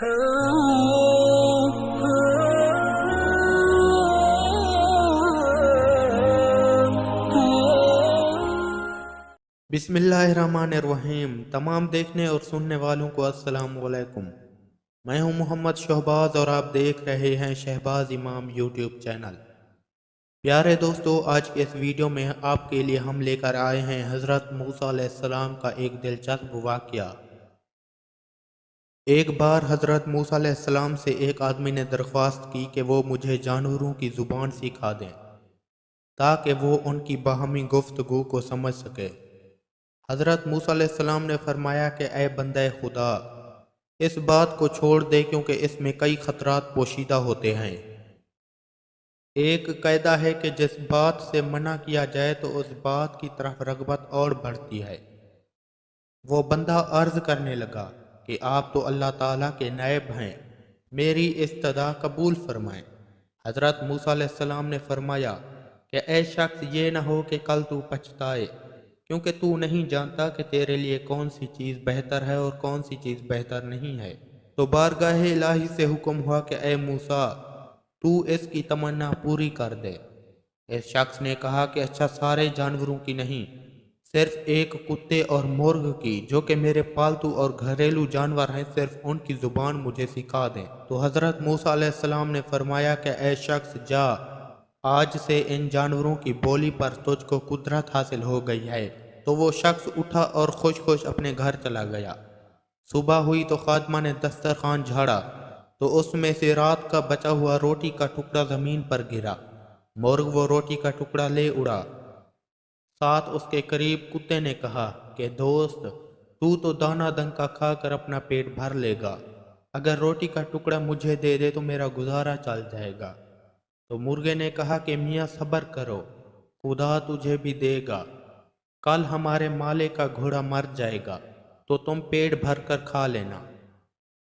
बिस्मिल्लाहिर्रहमानिर्रहीम। तमाम देखने और सुनने वालों को अस्सलाम वालेकुम। मैं हूं मोहम्मद शहबाज और आप देख रहे हैं शहबाज इमाम यूट्यूब चैनल। प्यारे दोस्तों, आज के इस वीडियो में आपके लिए हम लेकर आए हैं हज़रत मूसा अलैहिस्सलाम का एक दिलचस्प वाक़या। एक बार हज़रत मूसा अलैहिस्सलाम से एक आदमी ने दरख्वास्त की कि वो मुझे जानवरों की ज़ुबान सिखा दें ताकि वो उनकी बाहमी गुफ्तगू को समझ सके। हज़रत मूसा अलैहिस्सलाम ने फरमाया कि ऐ बंदे खुदा, इस बात को छोड़ दे क्योंकि इसमें कई खतरात पोशीदा होते हैं। एक कायदा है कि जिस बात से मना किया जाए तो उस बात की तरफ रग़बत और बढ़ती है। वो बंदा अर्ज़ करने लगा कि आप तो अल्लाह ताला के नायब हैं, मेरी इस्तदा कबूल फरमाएं। हज़रत मूसा अलैहिस्सलाम ने फरमाया कि ऐ शख्स, ये न हो कि कल तू पछताए, क्योंकि तू नहीं जानता कि तेरे लिए कौन सी चीज़ बेहतर है और कौन सी चीज़ बेहतर नहीं है। तो बारगाह इलाही से हुक्म हुआ कि ऐ मूसा, तू इसकी तमन्ना पूरी कर दे। इस शख्स ने कहा कि अच्छा, सारे जानवरों की नहीं, सिर्फ एक कुत्ते और मुर्ग की, जो कि मेरे पालतू और घरेलू जानवर हैं, सिर्फ उनकी ज़ुबान मुझे सिखा दें। तो हज़रत मूसा अलैहिस्सलाम ने फरमाया कि ऐ शख्स, जा, आज से इन जानवरों की बोली पर तुझको कुदरत हासिल हो गई है। तो वो शख्स उठा और खुश खुश अपने घर चला गया। सुबह हुई तो खादमा ने दस्तरखान झाड़ा तो उसमें से रात का बचा हुआ रोटी का टुकड़ा ज़मीन पर गिरा। मुर्ग वो रोटी का टुकड़ा ले उड़ा। साथ उसके करीब कुत्ते ने कहा कि दोस्त, तू तो दाना दंका खा कर अपना पेट भर लेगा, अगर रोटी का टुकड़ा मुझे दे दे तो मेरा गुजारा चल जाएगा। तो मुर्गे ने कहा कि मियाँ सब्र करो, खुदा तुझे भी देगा। कल हमारे माले का घोड़ा मर जाएगा तो तुम पेट भर कर खा लेना।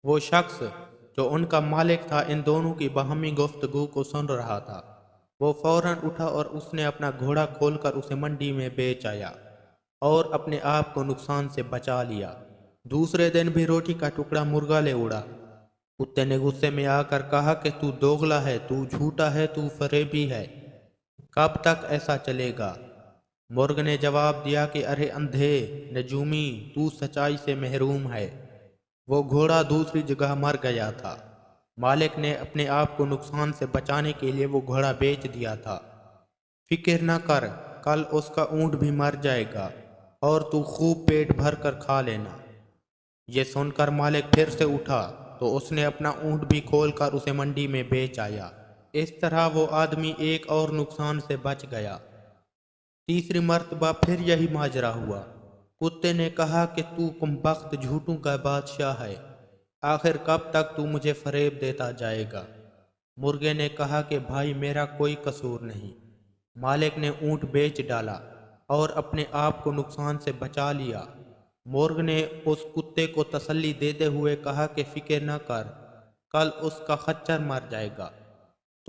वो शख्स जो उनका मालिक था इन दोनों की बाहमी गुफ्तगू को सुन रहा था। वो फौरन उठा और उसने अपना घोड़ा खोलकर उसे मंडी में बेच आया और अपने आप को नुकसान से बचा लिया। दूसरे दिन भी रोटी का टुकड़ा मुर्गा ले उड़ा। कुत्ते ने गुस्से में आकर कहा कि तू दोगला है, तू झूठा है, तू फरेबी है, कब तक ऐसा चलेगा। मुर्ग ने जवाब दिया कि अरे अंधे नजूमी, तू सच्चाई से महरूम है। वो घोड़ा दूसरी जगह मर गया था। मालिक ने अपने आप को नुकसान से बचाने के लिए वो घोड़ा बेच दिया था। फिक्र न कर, कल उसका ऊँट भी मर जाएगा और तू खूब पेट भर कर खा लेना। ये सुनकर मालिक फिर से उठा तो उसने अपना ऊँट भी खोलकर उसे मंडी में बेच आया। इस तरह वो आदमी एक और नुकसान से बच गया। तीसरी मर्तबा फिर यही माजरा हुआ। कुत्ते ने कहा कि तू कुम्बख्त झूठों का बादशाह है, आखिर कब तक तू मुझे फरेब देता जाएगा। मुर्गे ने कहा कि भाई, मेरा कोई कसूर नहीं। मालिक ने ऊँट बेच डाला और अपने आप को नुकसान से बचा लिया। मुर्ग ने उस कुत्ते को तसल्ली देते हुए कहा कि फिक्र न कर, कल उसका खच्चर मर जाएगा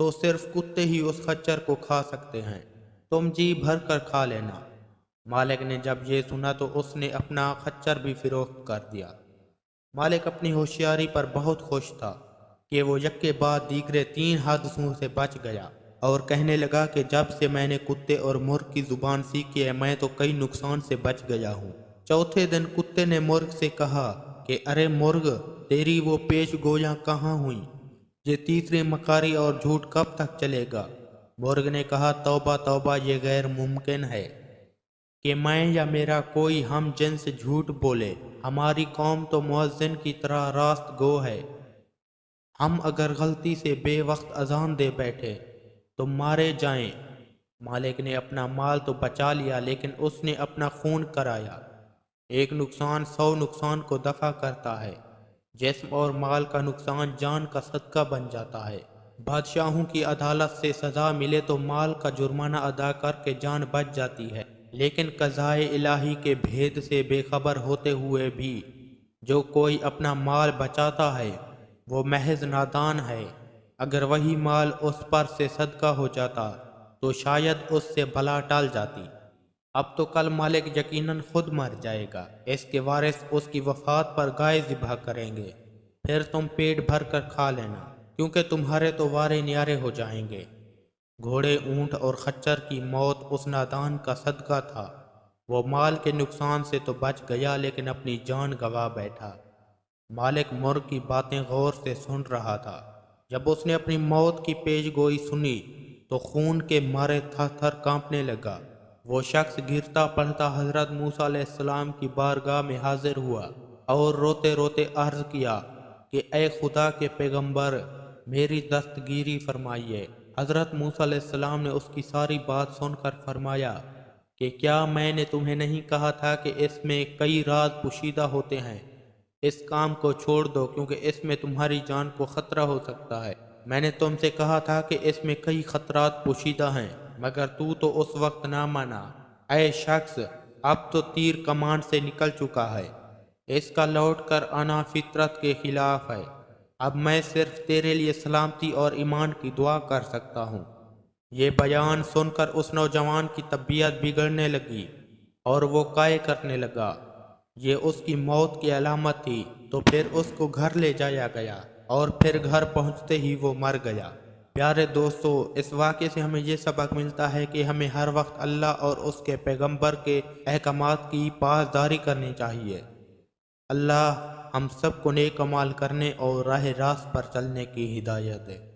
तो सिर्फ कुत्ते ही उस खच्चर को खा सकते हैं, तुम जी भर कर खा लेना। मालिक ने जब ये सुना तो उसने अपना खच्चर भी फिरोख्त कर दिया। मालिक अपनी होशियारी पर बहुत खुश था कि वो यक्के बाद दीगरे 3 हादसों से बच गया और कहने लगा कि जब से मैंने कुत्ते और मुर्ग की ज़ुबान सीखी है, मैं तो कई नुकसान से बच गया हूँ। चौथे दिन कुत्ते ने मुर्ग से कहा कि अरे मुर्ग, तेरी वो पेश गोयां कहाँ हुई? ये तीसरी मकारी और झूठ कब तक चलेगा? मुर्ग ने कहा, तौबा तौबा, ये गैर मुमकिन है कि मैं या मेरा कोई हम जिन्स झूठ बोले। हमारी कौम तो मुअज्जिन की तरह रास्त गो है। हम अगर गलती से बेवक्त अजान दे बैठे तो मारे जाएं। मालिक ने अपना माल तो बचा लिया, लेकिन उसने अपना खून कराया। एक नुकसान 100 नुकसान को दफा करता है। जिस्म और माल का नुकसान जान का सदका बन जाता है। बादशाहों की अदालत से सज़ा मिले तो माल का जुर्माना अदा करके जान बच जाती है, लेकिन क़ज़ाए इलाही के भेद से बेखबर होते हुए भी जो कोई अपना माल बचाता है वो महज नादान है। अगर वही माल उस पर से सदका हो जाता तो शायद उससे भला टल जाती। अब तो कल मालिक यकीनन खुद मर जाएगा, इसके वारिस उसकी वफात पर गाय ज़िबह करेंगे। پھر تم پیٹ بھر کر کھا لینا، کیونکہ تمہارے تو وارے نیارے ہو جائیں گے۔ گھوڑے، اونٹ اور خچر کی موت اس نادان کا صدقہ تھا۔ وہ مال کے نقصان سے تو بچ گیا لیکن اپنی جان گنوا بیٹھا۔ مالک مرغ کی باتیں غور سے سن رہا تھا۔ جب اس نے اپنی موت کی پیش گوئی سنی تو خون کے مارے تھر تھر کانپنے لگا۔ وہ شخص گرتا پڑتا حضرت موسیٰ علیہ السلام کی بارگاہ میں حاضر ہوا اور روتے روتے عرض کیا کہ اے خدا کے پیغمبر، میری دستگیری فرمائیے۔ حضرت موسیٰ علیہ السلام نے اس کی ساری بات سن کر فرمایا کہ کیا میں نے تمہیں نہیں کہا تھا کہ اس میں کئی راز پوشیدہ ہوتے ہیں؟ اس کام کو چھوڑ دو کیونکہ اس میں تمہاری جان کو خطرہ ہو سکتا ہے۔ میں نے تم سے کہا تھا کہ اس میں کئی خطرات پوشیدہ ہیں، مگر تو اس وقت نہ مانا۔ اے شخص، اب تو تیر کمان سے نکل چکا ہے، اس کا لوٹ کر آنا فطرت کے خلاف ہے۔ اب میں صرف تیرے لیے سلامتی اور ایمان کی دعا کر سکتا ہوں۔ یہ بیان سن کر اس نوجوان کی طبیعت بگڑنے لگی اور وہ قائل کرنے لگا یہ اس کی موت کی علامت تھی۔ تو پھر اس کو گھر لے جایا گیا اور پھر گھر پہنچتے ہی وہ مر گیا۔ پیارے دوستو، اس واقعے سے ہمیں یہ سبق ملتا ہے کہ ہمیں ہر وقت اللہ اور اس کے پیغمبر کے احکامات کی پاسداری کرنی چاہیے۔ اللہ ہم سب کو نیک اعمال کرنے اور راہ راست پر چلنے کی ہدایت دے۔